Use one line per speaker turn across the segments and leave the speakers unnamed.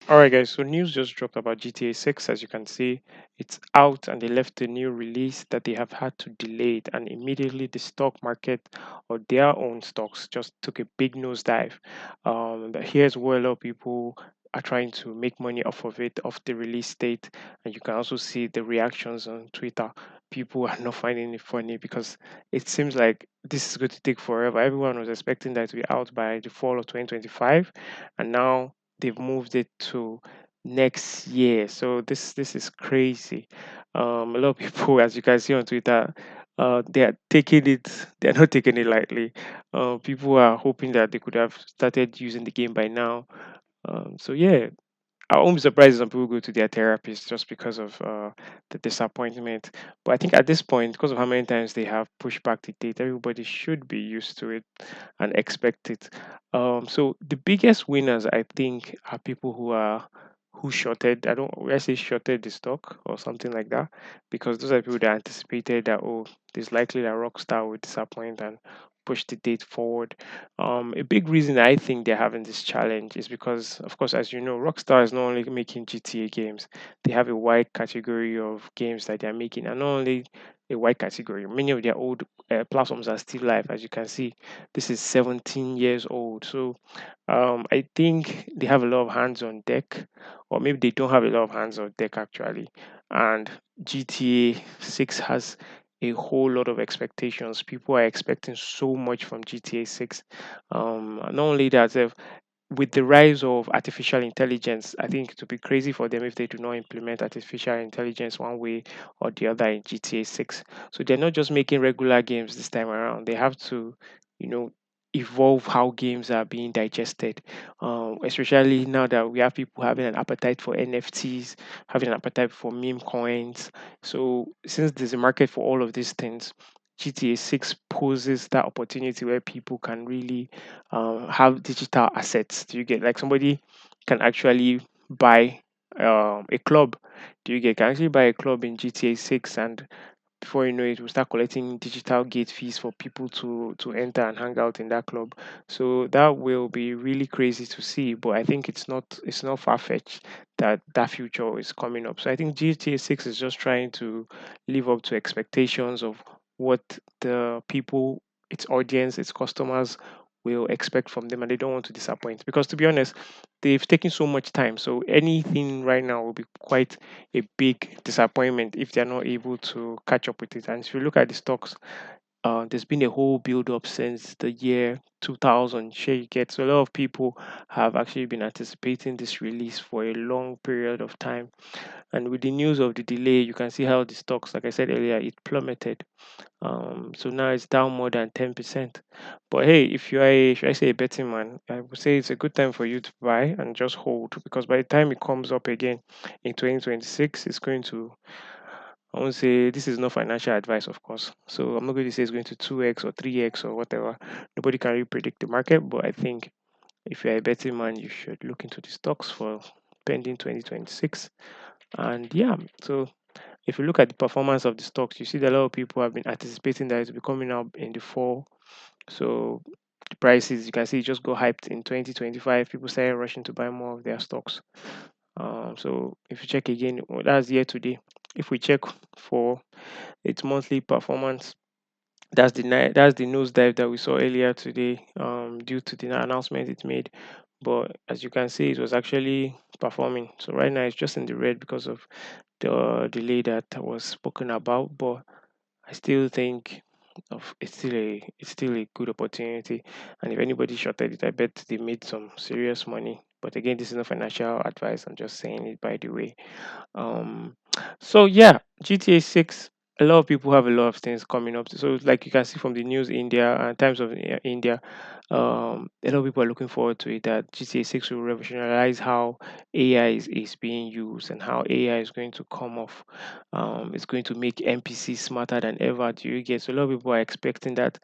All right, guys. So news just dropped about GTA 6. As you can see, it's out, and they left a new release that they have had to delay it. And immediately, the stock market or their own stocks just took a big nosedive. But here's where a lot of people are trying to make money off of it, off the release date. And you can also see the reactions on Twitter. People are not finding it funny because it seems like this is going to take forever. Everyone was expecting that to be out by the fall of 2025, and now they've moved it to next year. So this is crazy. A lot of people, as you can see on Twitter, they are taking it. They are not taking it lightly. People are hoping that they could have started using the game by now. So yeah, I won't be surprised if some people go to their therapist just because of the disappointment. But I think at this point, because of how many times they have pushed back the date, everybody should be used to it and expect it. So the biggest winners, I think, are people who shorted. I don't. When I say shorted the stock or something like that, because those are people that anticipated that it's likely that Rockstar will disappoint and push the date forward. A big reason I think they're having this challenge is because, of course, as you know, Rockstar is not only making GTA games; they have a wide category of games that they're making, and not only a wide category. Many of their old platforms are still live, as you can see. This is 17 years old, so I think they have a lot of hands on deck, or maybe they don't have a lot of hands on deck actually. And GTA 6 has a whole lot of expectations. People are expecting so much from GTA 6. Not only that, with the rise of artificial intelligence, I think it would be crazy for them if they do not implement artificial intelligence one way or the other in GTA 6. So they're not just making regular games this time around. They have to, you know, evolve how games are being digested. Especially now that we have people having an appetite for NFTs, having an appetite for meme coins. So since there's a market for all of these things, GTA 6 poses that opportunity where people can really have digital assets. Do you get like somebody can actually buy a club? Do you get can actually buy a club in GTA 6, and before you know it, we'll start collecting digital gate fees for people to enter and hang out in that club. So that will be really crazy to see. But I think it's not far fetched that that future is coming up. So I think GTA 6 is just trying to live up to expectations of what the people, its audience, its customers will expect from them, and they don't want to disappoint. Because to be honest, they've taken so much time. So anything right now will be quite a big disappointment if they're not able to catch up with it. And if you look at the stocks, there's been a whole build up since the year 2000. Share you get. So a lot of people have actually been anticipating this release for a long period of time. And with the news of the delay, you can see how the stocks, like I said earlier, it plummeted. So now it's down more than 10%. But hey, if you are a, should I say a betting man, I would say it's a good time for you to buy and just hold, because by the time it comes up again in 2026, it's going to, I won't say this is not financial advice, of course. So I'm not going to say it's going to 2x or 3x or whatever. Nobody can really predict the market, but I think if you're a betting man, you should look into the stocks for pending 2026. And yeah, so if you look at the performance of the stocks, you see that a lot of people have been anticipating that it will be coming up in the fall. So the prices, you can see, just go hyped in 2025. People started rushing to buy more of their stocks. So if you check again, well, that's year to date. If we check for its monthly performance, that's the nosedive that we saw earlier today, due to the announcement it made. But as you can see, it was actually performing. So right now it's just in the red because of the delay that was spoken about. But I still think of it's still a good opportunity. And if anybody shorted it, I bet they made some serious money. But again, this is not financial advice. I'm just saying it by the way. Um, so yeah, GTA 6. A lot of people have a lot of things coming up. So like you can see from the news, India and Times of India, a lot of people are looking forward to it. That GTA 6 will revolutionize how AI is being used and how AI is going to come off. It's going to make NPCs smarter than ever. Do you get? So a lot of people are expecting that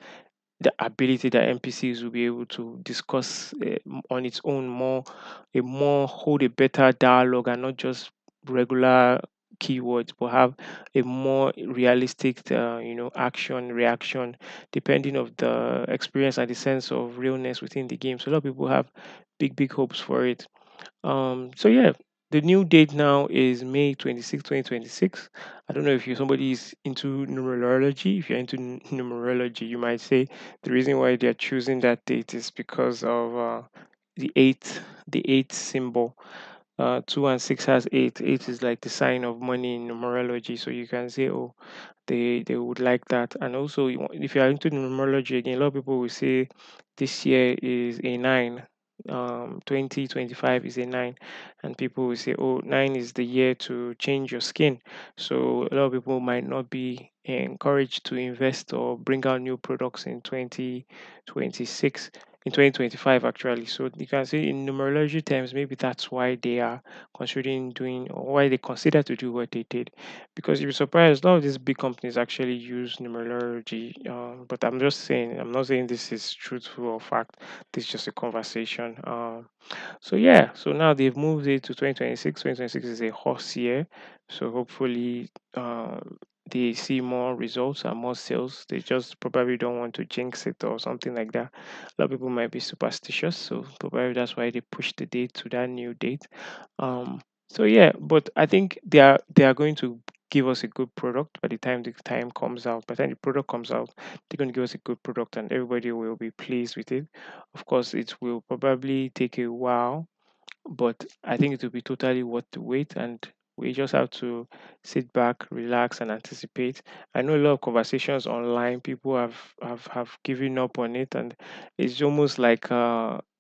the ability that NPCs will be able to discuss on its own more hold a better dialogue and not just regular keywords, but have a more realistic, action reaction, depending of the experience and the sense of realness within the game. So a lot of people have big hopes for it. So yeah, the new date now is May 26, 2026. I don't know if you somebody is into numerology. If you're into numerology, you might say the reason why they're choosing that date is because of the eighth symbol. 2 and 6 has eight. Eight is like the sign of money in numerology. So you can say, oh, they would like that. And also, if you are into numerology again, a lot of people will say this year is a nine. 2025 is a nine, and people will say, oh, nine is the year to change your skin. So a lot of people might not be encouraged to invest or bring out new products in 2026, in 2025 actually. So you can see in numerology terms, maybe that's why they are considering doing, or why they consider to do what they did. Because you'll be surprised, a lot of these big companies actually use numerology. But I'm just saying, I'm not saying this is truthful or fact. This is just a conversation. So yeah, so now they've moved it to 2026. 2026 is a horse year, so hopefully they see more results and more sales. They just probably don't want to jinx it or something like that. A lot of people might be superstitious, so probably that's why they push the date to that new date. Um, so yeah, but I think they are going to give us a good product by the time the time comes out. By the time the product comes out, they're going to give us a good product, and everybody will be pleased with it. Of course, it will probably take a while, but I think it will be totally worth the wait, and we just have to sit back, relax, and anticipate. I know a lot of conversations online. People have given up on it, and it's almost like the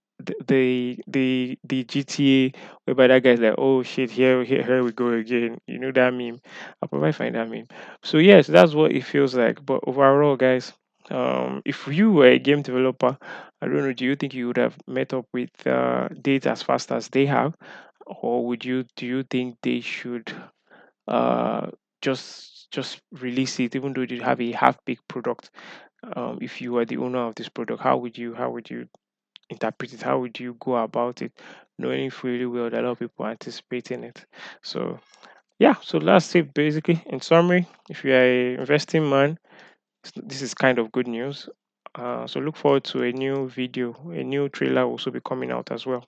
GTA whereby that guy's like, oh shit, here we go again. You know that meme? I'll probably find that meme. So yes, that's what it feels like. But overall, guys, if you were a game developer, I don't know. Do you think you would have met up with dates as fast as they have, or would you? Do you think they should uh, just release it, even though they have a half baked product? If you were the owner of this product, how would you interpret it? How would you go about it, knowing fully well that a lot of people are anticipating it? So yeah, so that's it basically. In summary, if you are a investing man, this is kind of good news. So look forward to a new video. A new trailer will also be coming out as well.